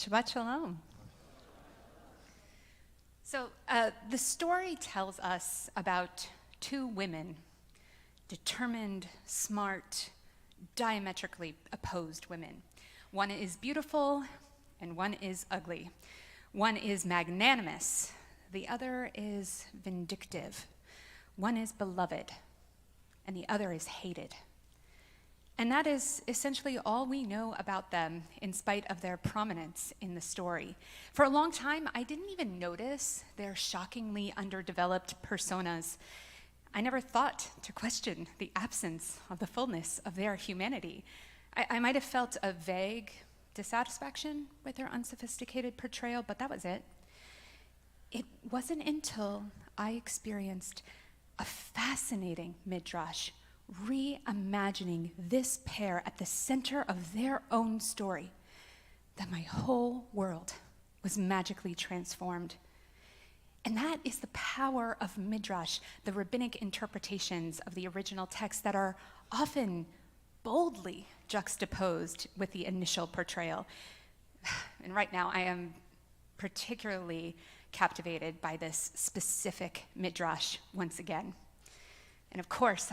Shabbat Shalom. So the story tells us about two women, determined, smart, diametrically opposed women. One is beautiful and one is ugly. One is magnanimous, the other is vindictive. One is beloved and the other is hated. And that is essentially all we know about them in spite of their prominence in the story. For a long time, I didn't even notice their shockingly underdeveloped personas. I never thought to question the absence of the fullness of their humanity. I might have felt a vague dissatisfaction with their unsophisticated portrayal, but that was it. It wasn't until I experienced a fascinating midrash reimagining this pair at the center of their own story that my whole world was magically transformed. And that is the power of midrash, the rabbinic interpretations of the original text that are often boldly juxtaposed with the initial portrayal. And right now I am particularly captivated by this specific midrash once again. And of course,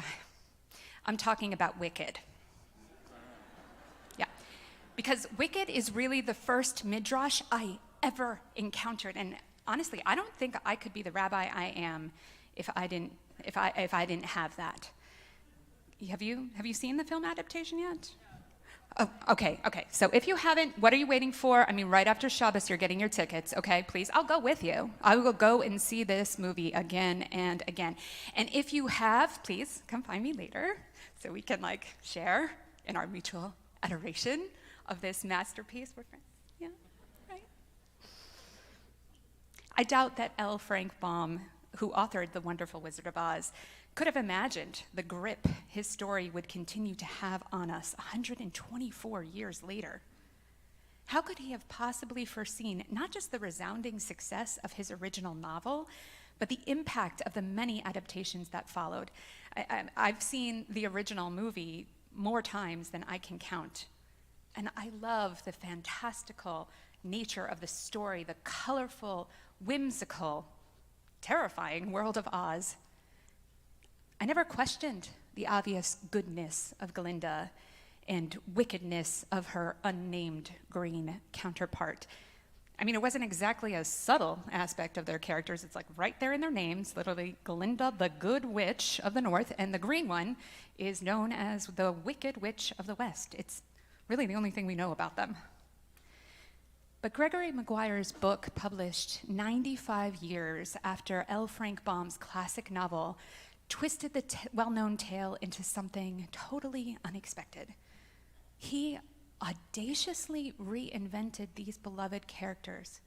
I'm talking about Wicked. Yeah, because Wicked is really the first midrash I ever encountered, and honestly, I don't think I could be the rabbi I am if I didn't have that. Have you seen the film adaptation yet? Oh, okay. So if you haven't, what are you waiting for? I mean, right after Shabbos, you're getting your tickets, okay? Please, I'll go with you. I will go and see this movie again and again. And if you have, please come find me later so we can share in our mutual adoration of this masterpiece. We're friends, yeah, right? I doubt that L. Frank Baum, who authored The Wonderful Wizard of Oz, could have imagined the grip his story would continue to have on us 124 years later. How could he have possibly foreseen not just the resounding success of his original novel, but the impact of the many adaptations that followed? I've seen the original movie more times than I can count, and I love the fantastical nature of the story, the colorful, whimsical, terrifying world of Oz. I never questioned the obvious goodness of Glinda and wickedness of her unnamed green counterpart. I mean, it wasn't exactly a subtle aspect of their characters. It's right there in their names, literally Glinda, the good witch of the north, and the green one is known as the wicked witch of the west. It's really the only thing we know about them. But Gregory Maguire's book, published 95 years after L. Frank Baum's classic novel, twisted the well-known tale into something totally unexpected. He audaciously reinvented these beloved characters,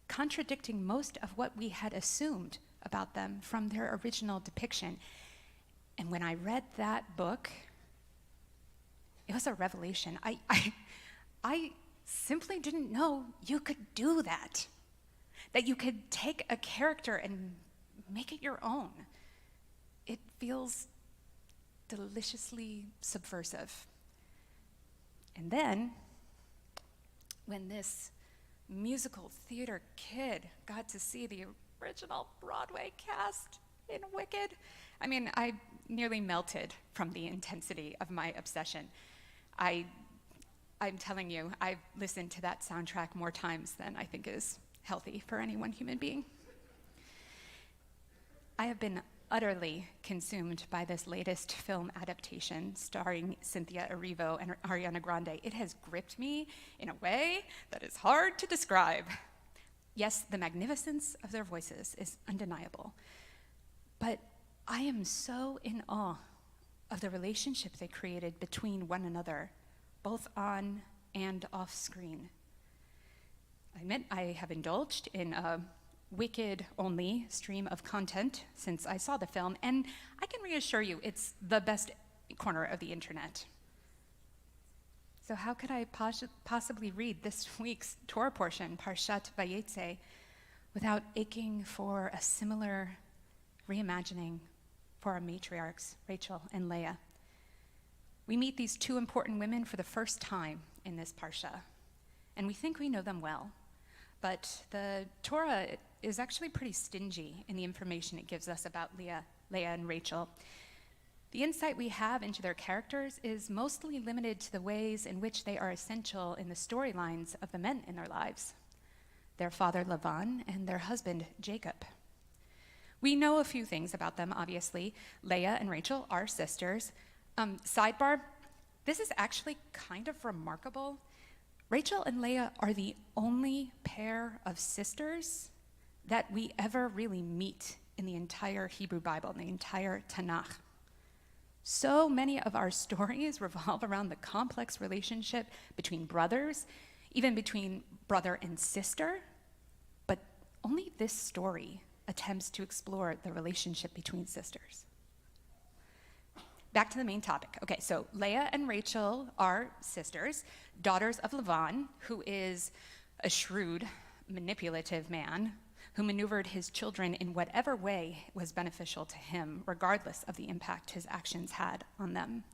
contradicting most of what we had assumed about them from their original depiction. And when I read that book, it was a revelation. I simply didn't know you could do that you could take a character and make it your own. It feels deliciously subversive. And then, when this musical theater kid got to see the original Broadway cast in Wicked, I mean, I nearly melted from the intensity of my obsession. I'm telling you, I've listened to that soundtrack more times than I think is healthy for any one human being. I have been utterly consumed by this latest film adaptation starring Cynthia Erivo and Ariana Grande. It has gripped me in a way that is hard to describe. Yes, the magnificence of their voices is undeniable, but I am so in awe of the relationship they created between one another, both on and off screen. I admit I have indulged in a Wicked-only stream of content since I saw the film, and I can reassure you it's the best corner of the internet. So how could I possibly read this week's Torah portion, Parshat Vayetze, without aching for a similar reimagining for our matriarchs, Rachel and Leah? We meet these two important women for the first time in this Parsha, and we think we know them well. But the Torah is actually pretty stingy in the information it gives us about Leah and Rachel. The insight we have into their characters is mostly limited to the ways in which they are essential in the storylines of the men in their lives, their father Lavan and their husband Jacob. We know a few things about them, obviously. Leah and Rachel are sisters. Sidebar, this is actually kind of remarkable. Rachel and Leah are the only pair of sisters that we ever really meet in the entire Hebrew Bible, in the entire Tanakh. So many of our stories revolve around the complex relationship between brothers, even between brother and sister, but only this story attempts to explore the relationship between sisters. Back to the main topic. Okay, so Leah and Rachel are sisters, daughters of Lavan, who is a shrewd, manipulative man who maneuvered his children in whatever way was beneficial to him, regardless of the impact his actions had on them.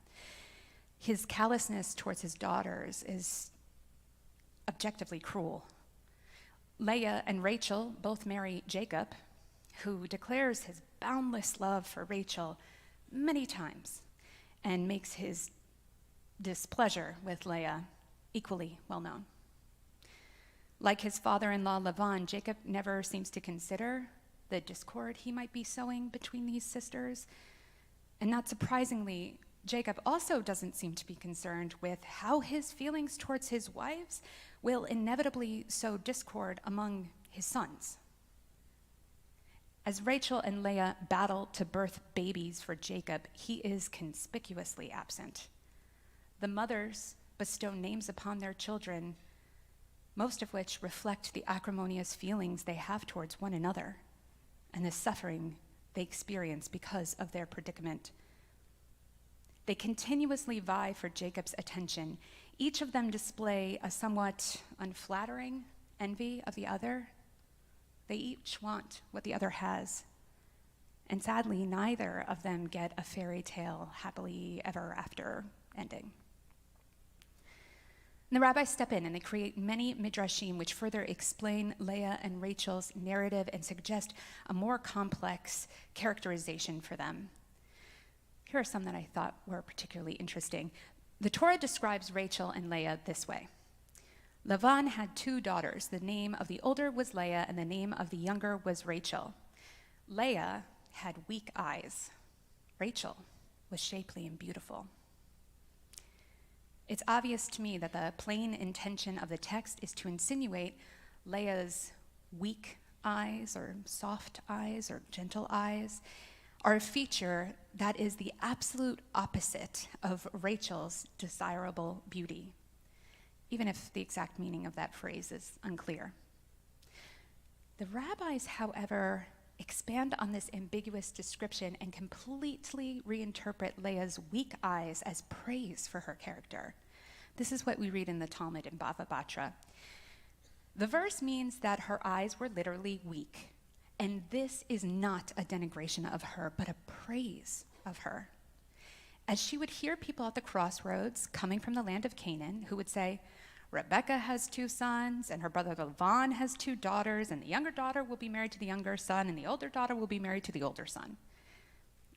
His callousness towards his daughters is objectively cruel. Leah and Rachel both marry Jacob, who declares his boundless love for Rachel many times and makes his displeasure with Leah equally well known. Like his father-in-law Lavan, Jacob never seems to consider the discord he might be sowing between these sisters. And not surprisingly, Jacob also doesn't seem to be concerned with how his feelings towards his wives will inevitably sow discord among his sons. As Rachel and Leah battle to birth babies for Jacob, he is conspicuously absent. The mothers bestow names upon their children, most of which reflect the acrimonious feelings they have towards one another and the suffering they experience because of their predicament. They continuously vie for Jacob's attention. Each of them display a somewhat unflattering envy of the other. They each want what the other has. And sadly, neither of them get a fairy tale happily ever after ending. And the rabbis step in and they create many midrashim which further explain Leah and Rachel's narrative and suggest a more complex characterization for them. Here are some that I thought were particularly interesting. The Torah describes Rachel and Leah this way. Lavan had 2 daughters. The name of the older was Leah, and the name of the younger was Rachel. Leah had weak eyes. Rachel was shapely and beautiful. It's obvious to me that the plain intention of the text is to insinuate Leah's weak eyes or soft eyes or gentle eyes are a feature that is the absolute opposite of Rachel's desirable beauty, even if the exact meaning of that phrase is unclear. The rabbis, however, expand on this ambiguous description and completely reinterpret Leah's weak eyes as praise for her character. This is what we read in the Talmud in Bava Batra. The verse means that her eyes were literally weak, and this is not a denigration of her, but a praise of her. As she would hear people at the crossroads coming from the land of Canaan who would say, Rebecca has 2 sons, and her brother Lavan has 2 daughters, and the younger daughter will be married to the younger son, and the older daughter will be married to the older son.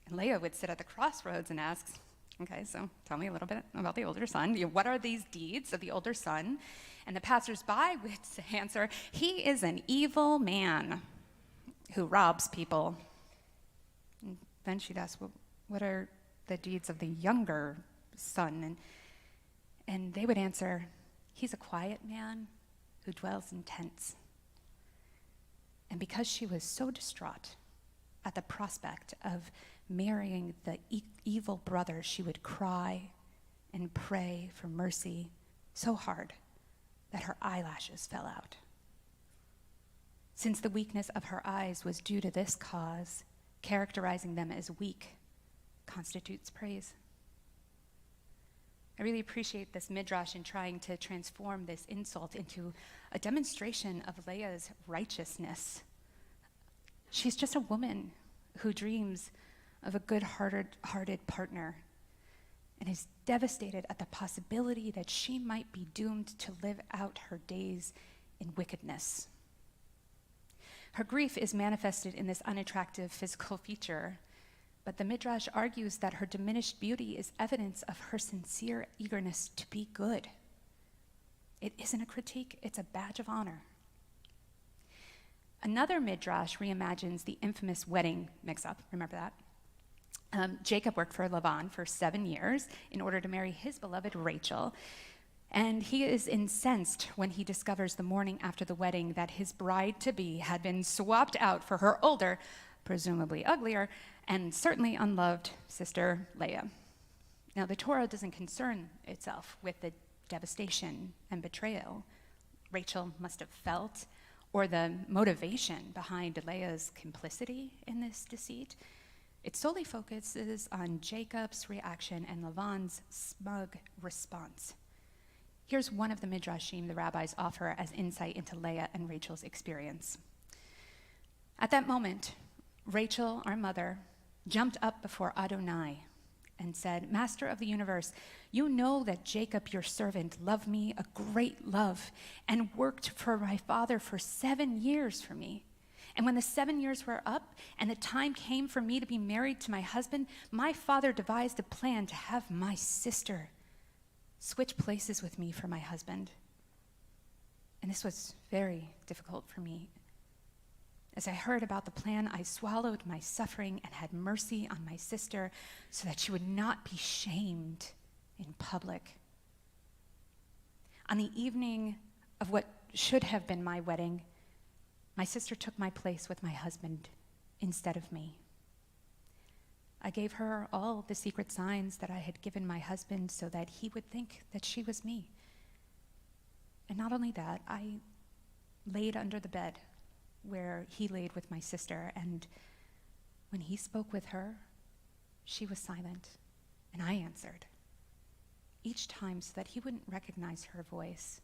And Leah would sit at the crossroads and ask, okay, so tell me a little bit about the older son. What are these deeds of the older son? And the passersby would answer, he is an evil man who robs people. And then she'd ask, well, what are the deeds of the younger son? And they would answer, he's a quiet man who dwells in tents. And because she was so distraught at the prospect of marrying the evil brother, she would cry and pray for mercy so hard that her eyelashes fell out. Since the weakness of her eyes was due to this cause, characterizing them as weak constitutes praise. I really appreciate this midrash in trying to transform this insult into a demonstration of Leah's righteousness. She's just a woman who dreams of a good-hearted partner. and is devastated at the possibility that she might be doomed to live out her days in wickedness. Her grief is manifested in this unattractive physical feature, but the Midrash argues that her diminished beauty is evidence of her sincere eagerness to be good. It isn't a critique, it's a badge of honor. Another Midrash reimagines the infamous wedding mix-up. Remember that? Jacob worked for Laban for 7 years in order to marry his beloved Rachel, and he is incensed when he discovers the morning after the wedding that his bride-to-be had been swapped out for her older, presumably uglier, and certainly unloved sister Leah. Now, the Torah doesn't concern itself with the devastation and betrayal Rachel must have felt, or the motivation behind Leah's complicity in this deceit. It solely focuses on Jacob's reaction and Laban's smug response. Here's one of the midrashim the rabbis offer as insight into Leah and Rachel's experience. At that moment, Rachel, our mother, jumped up before Adonai and said, "Master of the universe, you know that Jacob, your servant, loved me a great love and worked for my father for 7 years for me. And when the 7 years were up and the time came for me to be married to my husband, my father devised a plan to have my sister switch places with me for my husband. And this was very difficult for me. As I heard about the plan, I swallowed my suffering and had mercy on my sister so that she would not be shamed in public. On the evening of what should have been my wedding, my sister took my place with my husband instead of me. I gave her all the secret signs that I had given my husband so that he would think that she was me. And not only that, I laid under the bed where he laid with my sister, and when he spoke with her, she was silent, and I answered, each time so that he wouldn't recognize her voice.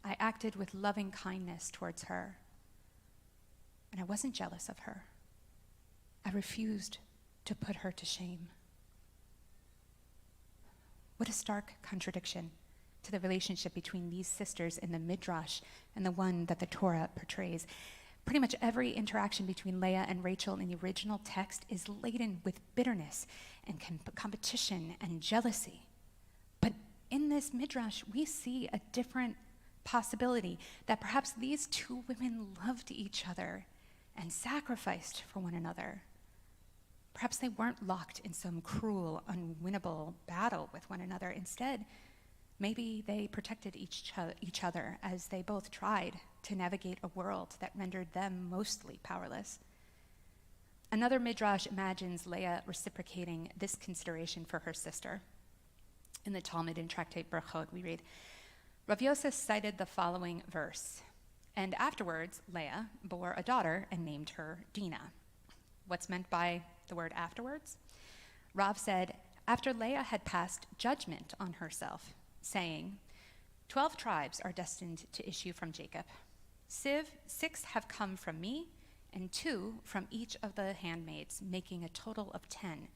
I acted with loving kindness towards her, and I wasn't jealous of her. I refused to put her to shame. What a stark contradiction to the relationship between these sisters in the Midrash and the one that the Torah portrays. Pretty much every interaction between Leah and Rachel in the original text is laden with bitterness and competition and jealousy. But in this Midrash, we see a different possibility, that perhaps these two women loved each other and sacrificed for one another. Perhaps they weren't locked in some cruel, unwinnable battle with one another. Instead, maybe they protected each other as they both tried to navigate a world that rendered them mostly powerless. Another midrash imagines Leah reciprocating this consideration for her sister. In the Talmud in Tractate Berachot, we read, Rav Yosef cited the following verse, "And afterwards Leah bore a daughter and named her Dinah." What's meant by the word afterwards? Rav said, after Leah had passed judgment on herself, saying, 12 tribes are destined to issue from Jacob. 6 have come from me, and 2 from each of the handmaids, making a total of 10.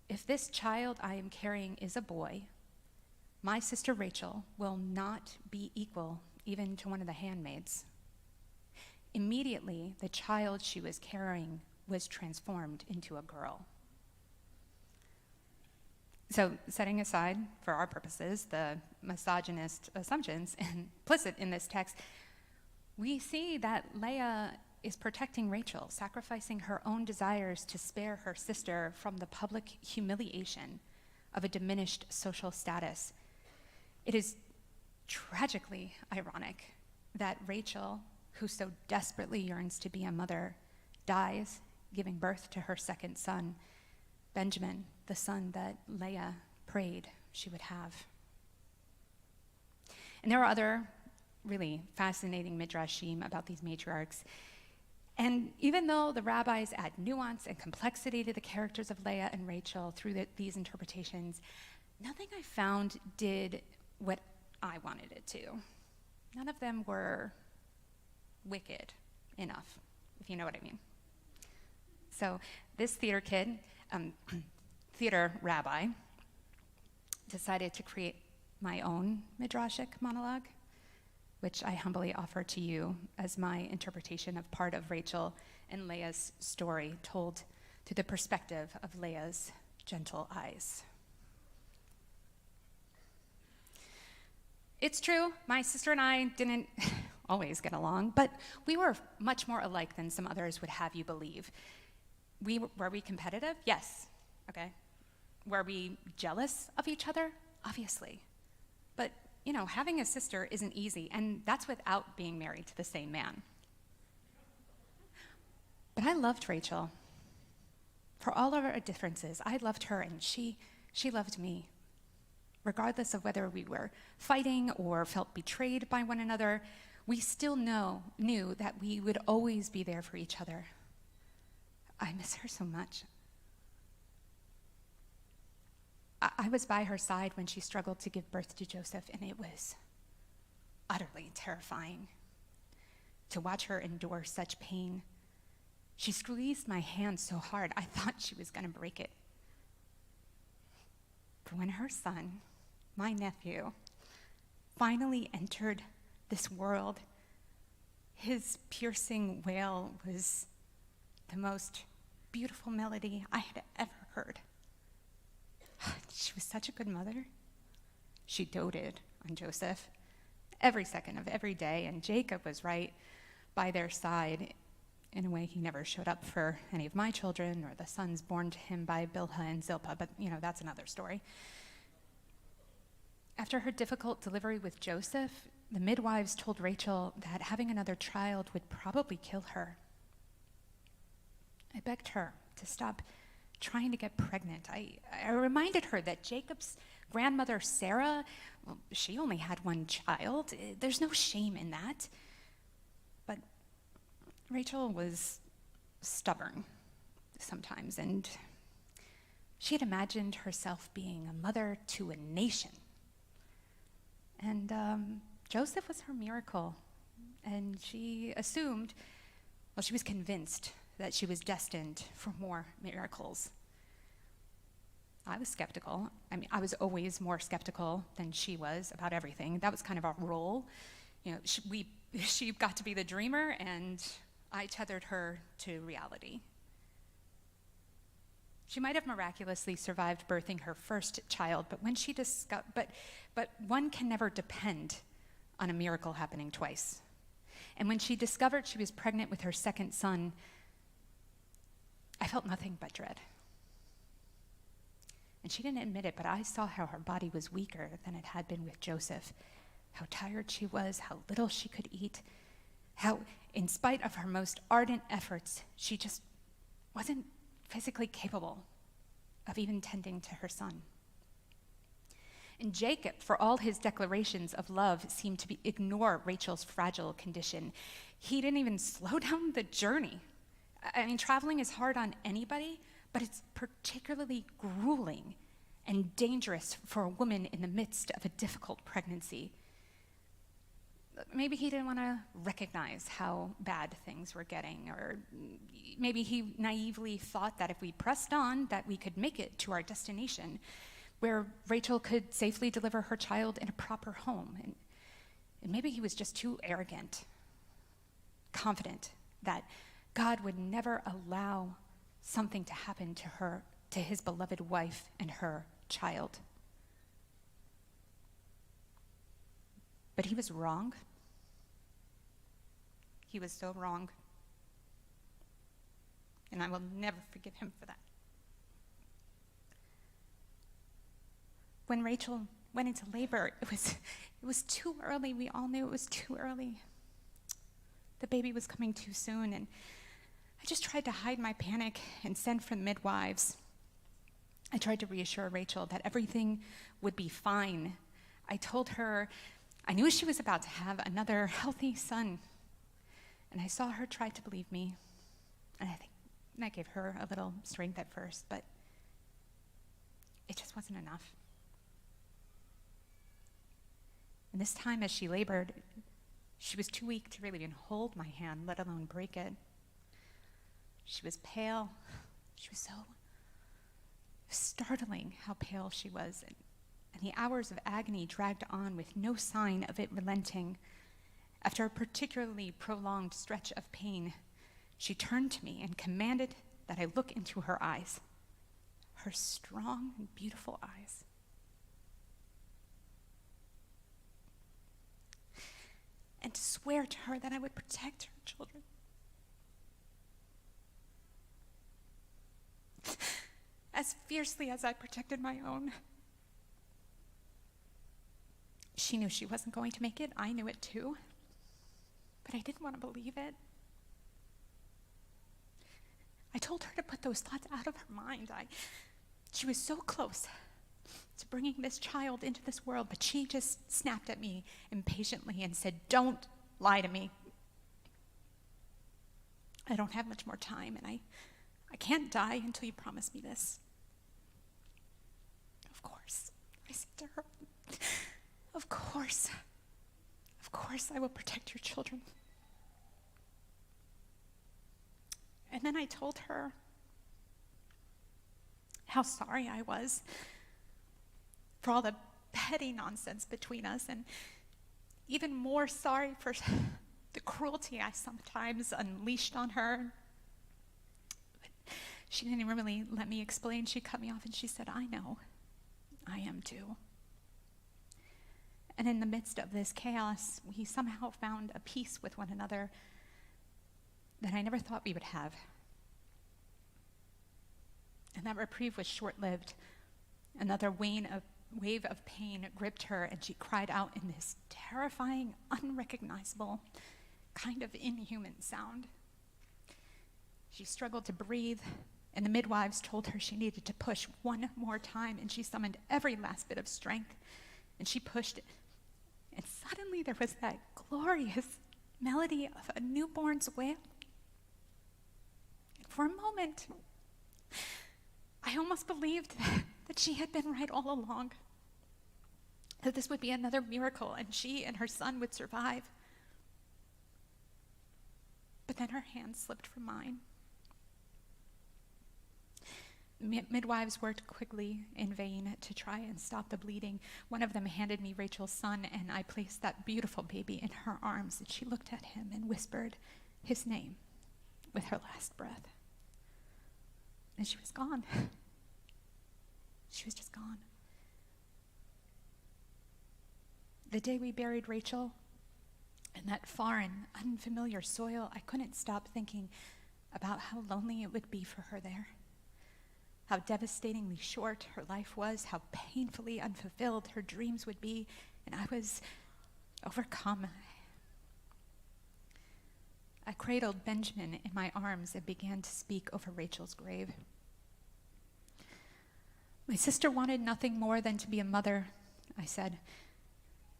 If this child I am carrying is a boy, my sister Rachel will not be equal even to one of the handmaids. Immediately, the child she was carrying was transformed into a girl. So, setting aside, for our purposes, the misogynist assumptions implicit in this text, we see that Leah is protecting Rachel, sacrificing her own desires to spare her sister from the public humiliation of a diminished social status. It is tragically ironic that Rachel, who so desperately yearns to be a mother, dies giving birth to her second son, Benjamin, the son that Leah prayed she would have. And there are other really fascinating midrashim about these matriarchs. And even though the rabbis add nuance and complexity to the characters of Leah and Rachel through these interpretations, nothing I found did what I wanted it to. None of them were wicked enough, if you know what I mean. So this theater rabbi, decided to create my own midrashic monologue, which I humbly offer to you as my interpretation of part of Rachel and Leah's story told through the perspective of Leah's gentle eyes. It's true, my sister and I didn't always get along, but we were much more alike than some others would have you believe. Were we competitive? Yes. Okay. Were we jealous of each other? Obviously. But, having a sister isn't easy, and that's without being married to the same man. But I loved Rachel. For all of our differences, I loved her, and she loved me. Regardless of whether we were fighting or felt betrayed by one another, we still knew that we would always be there for each other. I miss her so much. I was by her side when she struggled to give birth to Joseph, and it was utterly terrifying to watch her endure such pain. She squeezed my hand so hard, I thought she was going to break it. But when her son, my nephew, finally entered this world, his piercing wail was the most beautiful melody I had ever heard. She was such a good mother. She doted on Joseph every second of every day, and Jacob was right by their side. In a way, he never showed up for any of my children or the sons born to him by Bilhah and Zilpah, but that's another story. After her difficult delivery with Joseph, the midwives told Rachel that having another child would probably kill her. I begged her to stop trying to get pregnant. I reminded her that Jacob's grandmother, Sarah, she only had one child. There's no shame in that. But Rachel was stubborn sometimes, and she had imagined herself being a mother to a nation. And Joseph was her miracle, and she was convinced that she was destined for more miracles. I was skeptical. I was always more skeptical than she was about everything. That was kind of our role. She got to be the dreamer, and I tethered her to reality. She might have miraculously survived birthing her first child, but but one can never depend on a miracle happening twice. And when she discovered she was pregnant with her second son, I felt nothing but dread. And she didn't admit it, but I saw how her body was weaker than it had been with Joseph, how tired she was, how little she could eat, how, in spite of her most ardent efforts, she just wasn't physically capable of even tending to her son. And Jacob, for all his declarations of love, seemed to ignore Rachel's fragile condition. He didn't even slow down the journey. Traveling is hard on anybody, but it's particularly grueling and dangerous for a woman in the midst of a difficult pregnancy. Maybe he didn't want to recognize how bad things were getting, or maybe he naively thought that if we pressed on, that we could make it to our destination, where Rachel could safely deliver her child in a proper home. And maybe he was just too arrogant, confident that God would never allow something to happen to his beloved wife and her child. But he was wrong. He was so wrong. And I will never forgive him for that. When Rachel went into labor, it was too early. We all knew it was too early. The baby was coming too soon, and I just tried to hide my panic and send for the midwives. I tried to reassure Rachel that everything would be fine. I told her I knew she was about to have another healthy son, and I saw her try to believe me, and I think that gave her a little strength at first, but it just wasn't enough. And this time as she labored, she was too weak to really even hold my hand, let alone break it. She was pale. She was so startling how pale she was. And and the hours of agony dragged on with no sign of it relenting. After a particularly prolonged stretch of pain, she turned to me and commanded that I look into her eyes, her strong and beautiful eyes. And to swear to her that I would protect her children. As fiercely as I protected my own. She knew she wasn't going to make it. I knew it too. But I didn't want to believe it. I told her to put those thoughts out of her mind. She was so close to bringing this child into this world, but she just snapped at me impatiently and said, "Don't lie to me. I don't have much more time, and I can't die until you promise me this." Of course, I said to her, of course I will protect your children. And then I told her how sorry I was for all the petty nonsense between us, and even more sorry for the cruelty I sometimes unleashed on her. But she didn't even really let me explain. She cut me off and she said, "I know. I am too." And in the midst of this chaos, we somehow found a peace with one another that I never thought we would have. And that reprieve was short-lived. Another wave of pain gripped her, and she cried out in this terrifying, unrecognizable, kind of inhuman sound. She struggled to breathe, and the midwives told her she needed to push one more time, and she summoned every last bit of strength, and she pushed it. And suddenly there was that glorious melody of a newborn's wail. And for a moment, I almost believed that she had been right all along, that this would be another miracle and she and her son would survive. But then her hand slipped from mine. Midwives worked quickly in vain to try and stop the bleeding. One of them handed me Rachel's son, and I placed that beautiful baby in her arms, and she looked at him and whispered his name with her last breath. And she was gone. She was just gone. The day we buried Rachel in that foreign, unfamiliar soil, I couldn't stop thinking about how lonely it would be for her there. How devastatingly short her life was, how painfully unfulfilled her dreams would be, and I was overcome. I cradled Benjamin in my arms and began to speak over Rachel's grave. My sister wanted nothing more than to be a mother, I said.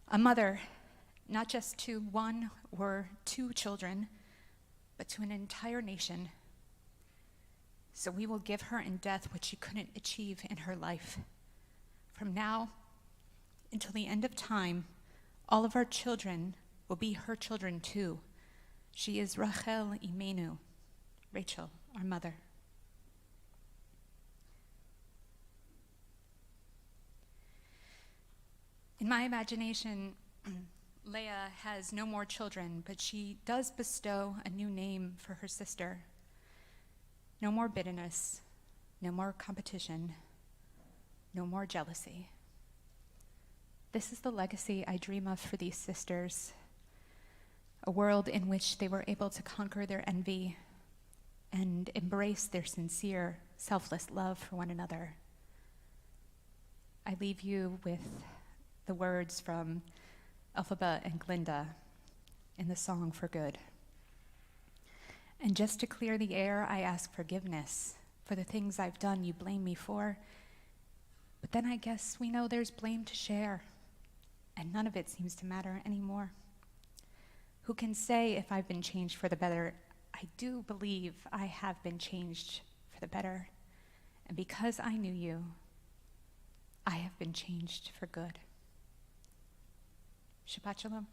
A mother, not just to one or two children, but to an entire nation. So we will give her in death what she couldn't achieve in her life. From now until the end of time, all of our children will be her children too. She is Rachel Imenu, Rachel, our mother. In my imagination, Leah has no more children, but she does bestow a new name for her sister. No more bitterness, no more competition, no more jealousy. This is the legacy I dream of for these sisters, a world in which they were able to conquer their envy and embrace their sincere, selfless love for one another. I leave you with the words from Elphaba and Glinda in the song For Good. And just to clear the air, I ask forgiveness for the things I've done you blame me for. But then I guess we know there's blame to share, and none of it seems to matter anymore. Who can say if I've been changed for the better? I do believe I have been changed for the better. And because I knew you, I have been changed for good. Shabbat Shalom.